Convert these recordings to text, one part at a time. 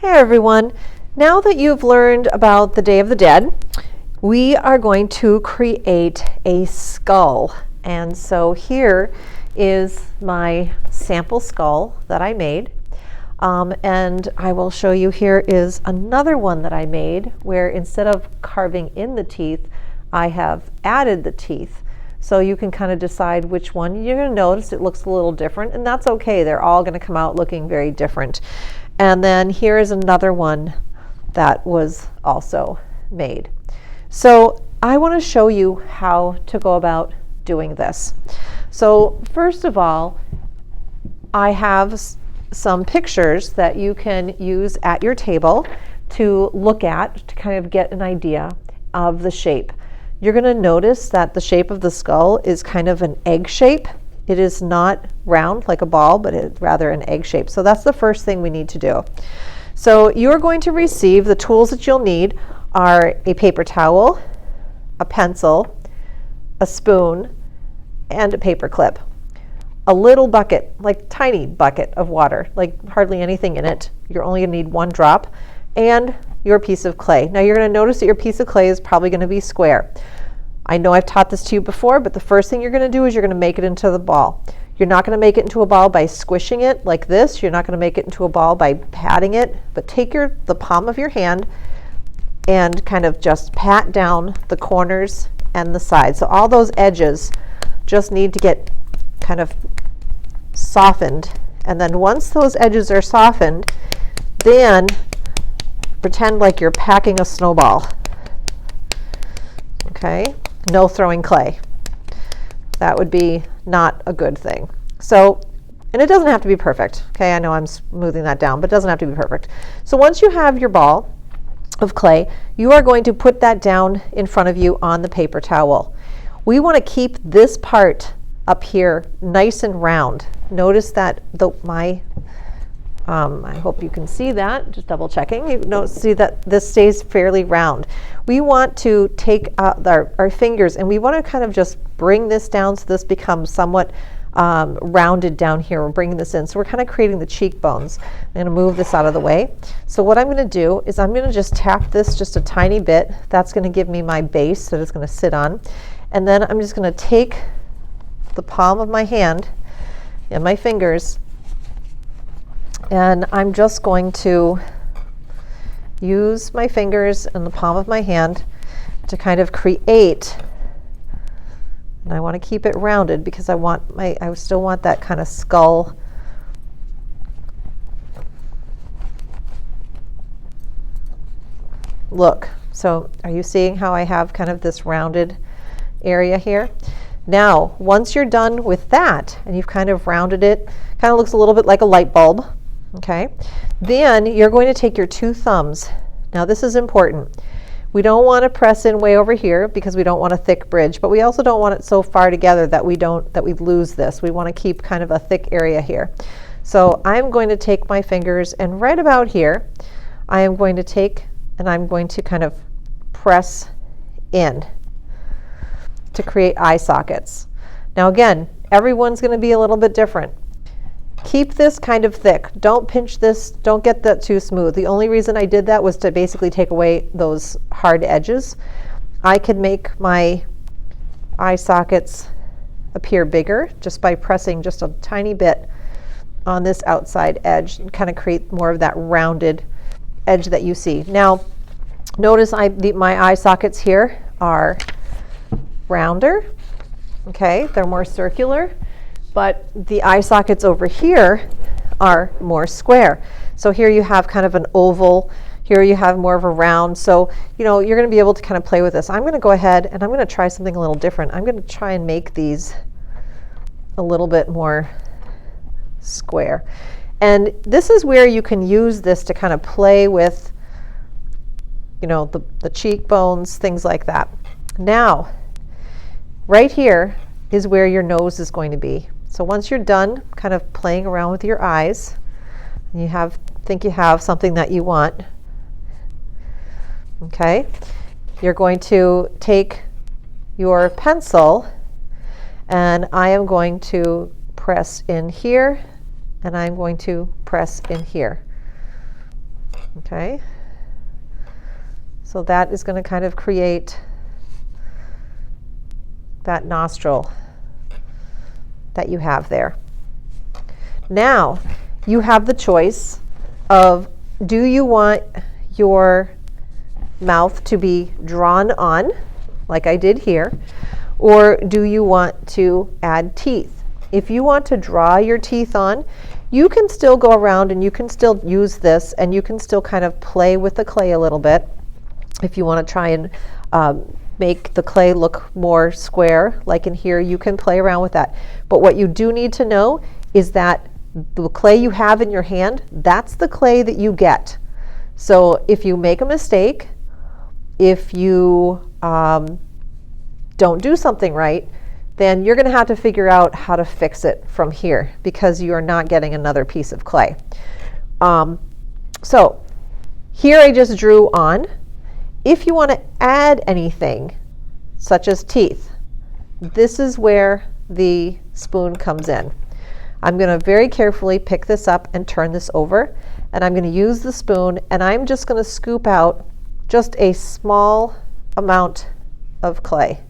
Hey everyone, now that you've learned about the Day of the Dead, we are going to create a skull. And so here is my sample skull that I made. And I will show you, here is another one that I made where instead of carving in the teeth, I have added the teeth. So you can kind of decide which one. You're going to notice it looks a little different, and that's okay. They're all going to come out looking very different. And then here is another one that was also made. So I want to show you how to go about doing this. So first of all, I have some pictures that you can use at your table to look at to kind of get an idea of the shape. You're going to notice that the shape of the skull is kind of an egg shape. It is not round like a ball, but it's rather an egg shape. So that's the first thing we need to do. So you're going to receive, the tools that you'll need are a paper towel, a pencil, a spoon, and a paper clip. A little bucket, like tiny bucket of water, like hardly anything in it. You're only going to need one drop, and your piece of clay. Now you're going to notice that your piece of clay is probably going to be square. I know I've taught this to you before, but the first thing you're going to do is you're going to make it into the ball. You're not going to make it into a ball by squishing it like this. You're not going to make it into a ball by patting it, but take the palm of your hand and kind of just pat down the corners and the sides. So all those edges just need to get kind of softened. And then once those edges are softened, then pretend like you're packing a snowball. Okay? No throwing clay. That would be not a good thing. So, and it doesn't have to be perfect. Okay, I know I'm smoothing that down, but it doesn't have to be perfect. So once you have your ball of clay, you are going to put that down in front of you on the paper towel. We want to keep this part up here nice and round. Notice that I hope you can see that, just double checking. You see that this stays fairly round. We want to take our fingers and we want to kind of just bring this down so this becomes somewhat rounded down here. We're bringing this in. So we're kind of creating the cheekbones. I'm going to move this out of the way. So what I'm going to do is I'm going to just tap this just a tiny bit. That's going to give me my base that it's going to sit on. And then I'm just going to take the palm of my hand and my fingers, and I'm just going to use my fingers and the palm of my hand to kind of create, and I want to keep it rounded because I still want that kind of skull. Look, so are you seeing how I have kind of this rounded area here? Now, once you're done with that and you've kind of rounded it, kind of looks a little bit like a light bulb. Okay, then you're going to take your two thumbs. Now this is important. We don't want to press in way over here because we don't want a thick bridge, but we also don't want it so far together that we lose this. We want to keep kind of a thick area here. So I'm going to take my fingers, and right about here, I am going to take and I'm going to kind of press in to create eye sockets. Now again, everyone's going to be a little bit different. Keep this kind of thick. Don't pinch this. Don't get that too smooth. The only reason I did that was to basically take away those hard edges. I could make my eye sockets appear bigger just by pressing just a tiny bit on this outside edge and kind of create more of that rounded edge that you see. Now, notice my eye sockets here are rounder. Okay, they're more circular. But the eye sockets over here are more square. So here you have kind of an oval. Here you have more of a round. So, you're going to be able to kind of play with this. I'm going to go ahead and I'm going to try something a little different. I'm going to try and make these a little bit more square. And this is where you can use this to kind of play with, the cheekbones, things like that. Now, right here is where your nose is going to be. So once you're done kind of playing around with your eyes, and you think you have something that you want, okay, you're going to take your pencil, and I am going to press in here, and I'm going to press in here. Okay, so that is going to kind of create that nostril that you have there. Now you have the choice of, do you want your mouth to be drawn on like I did here, or do you want to add teeth? If you want to draw your teeth on, you can still go around and you can still use this, and you can still kind of play with the clay a little bit if you want to try and make the clay look more square. Like in here, you can play around with that. But what you do need to know is that the clay you have in your hand, that's the clay that you get. So if you make a mistake, if you don't do something right, then you're going to have to figure out how to fix it from here, because you are not getting another piece of clay. So here I just drew on. If you want to add anything, such as teeth, this is where the spoon comes in. I'm going to very carefully pick this up and turn this over, and I'm going to use the spoon, and I'm just going to scoop out just a small amount of clay,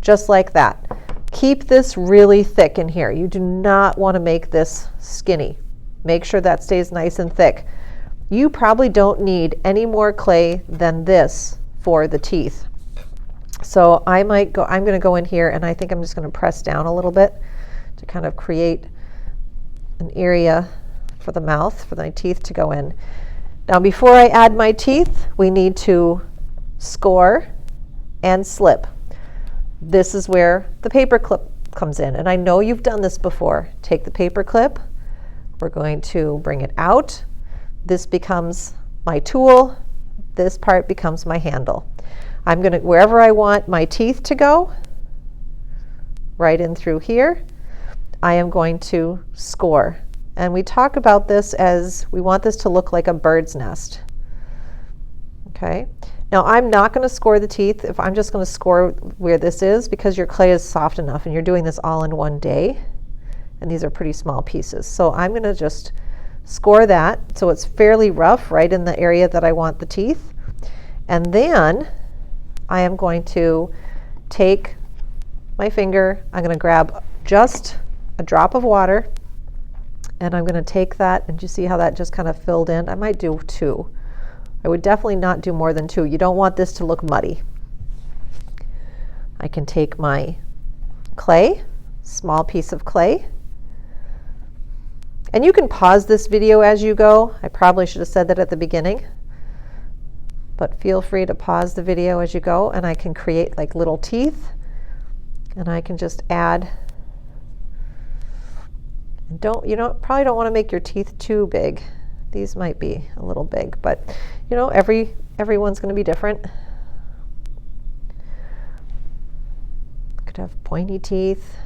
just like that. Keep this really thick in here. You do not want to make this skinny. Make sure that stays nice and thick. You probably don't need any more clay than this for the teeth. So I'm going to go in here, and I think I'm just going to press down a little bit to kind of create an area for the mouth, for my teeth to go in. Now before I add my teeth, we need to score and slip. This is where the paper clip comes in, and I know you've done this before. Take the paper clip, we're going to bring it out. This becomes my tool, this part becomes my handle. I'm going to, wherever I want my teeth to go, right in through here, I am going to score. And we talk about this as, we want this to look like a bird's nest. Okay. Now I'm not going to score the teeth. If I'm just going to score where this is, because your clay is soft enough and you're doing this all in one day, and these are pretty small pieces. So I'm going to just score that so it's fairly rough right in the area that I want the teeth. And then I am going to take my finger, I'm going to grab just a drop of water, and I'm going to take that, and you see how that just kind of filled in? I might do 2. I would definitely not do more than 2. You don't want this to look muddy. I can take my clay, small piece of clay, and you can pause this video as you go. I probably should have said that at the beginning, but feel free to pause the video as you go, and I can create like little teeth, and I can just add. And probably don't want to make your teeth too big. These might be a little big, but you know, everyone's going to be different. Could have pointy teeth.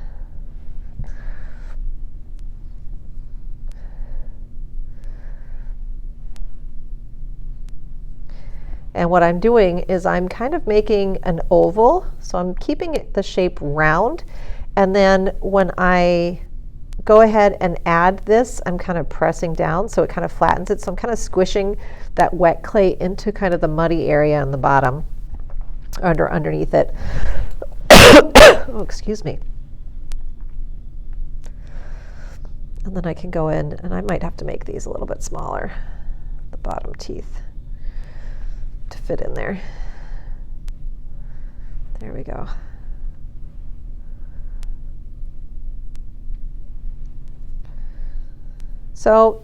And what I'm doing is I'm kind of making an oval, so I'm keeping the shape round, and then when I go ahead and add this, I'm kind of pressing down so it kind of flattens it. So I'm kind of squishing that wet clay into kind of the muddy area on the bottom, underneath it. Oh, excuse me. And then I can go in, and I might have to make these a little bit smaller, the bottom teeth, to fit in there. There we go. So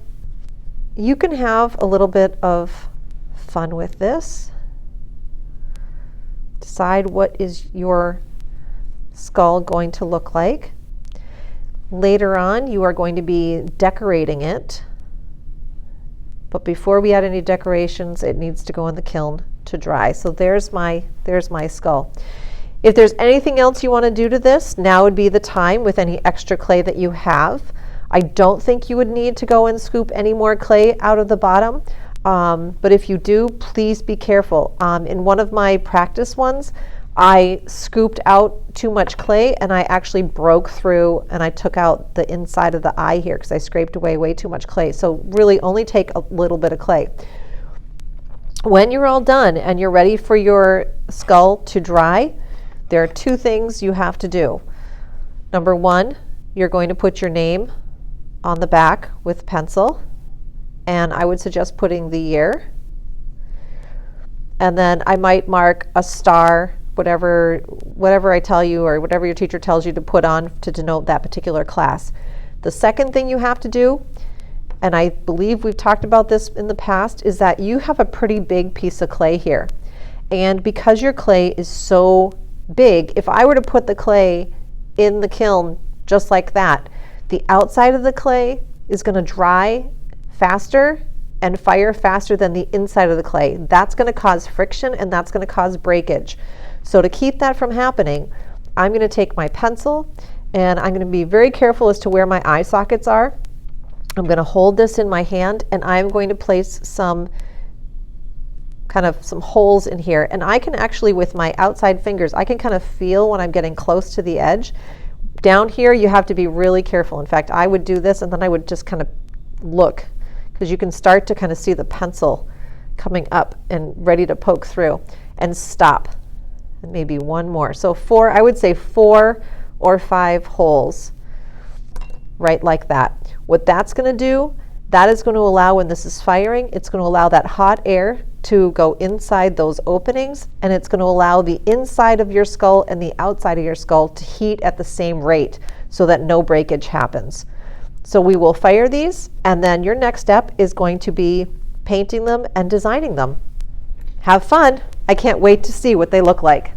you can have a little bit of fun with this. Decide what is your skull going to look like. Later on, you are going to be decorating it. But before we add any decorations, it needs to go in the kiln to dry. So there's my skull. If there's anything else you want to do to this, now would be the time with any extra clay that you have. I don't think you would need to go and scoop any more clay out of the bottom, but if you do, please be careful. In one of my practice ones, I scooped out too much clay, and I actually broke through, and I took out the inside of the eye here because I scraped away way too much clay. So really only take a little bit of clay. When you're all done and you're ready for your skull to dry, there are two things you have to do. Number one, you're going to put your name on the back with pencil, and I would suggest putting the year. And then I might mark a star, whatever I tell you or whatever your teacher tells you to put on to denote that particular class. The second thing you have to do, and I believe we've talked about this in the past, is that you have a pretty big piece of clay here. And because your clay is so big, if I were to put the clay in the kiln just like that, the outside of the clay is going to dry faster and fire faster than the inside of the clay. That's going to cause friction and that's going to cause breakage. So to keep that from happening, I'm going to take my pencil and I'm going to be very careful as to where my eye sockets are. I'm going to hold this in my hand and I'm going to place some holes in here. And I can actually, with my outside fingers, I can kind of feel when I'm getting close to the edge. Down here, you have to be really careful. In fact, I would do this and then I would just kind of look, because you can start to kind of see the pencil coming up and ready to poke through, and stop. And maybe one more. So I would say 4 or 5 holes, right like that. What that's going to do, that is going to allow, when this is firing, it's going to allow that hot air to go inside those openings, and it's going to allow the inside of your skull and the outside of your skull to heat at the same rate so that no breakage happens. So we will fire these, and then your next step is going to be painting them and designing them. Have fun. I can't wait to see what they look like.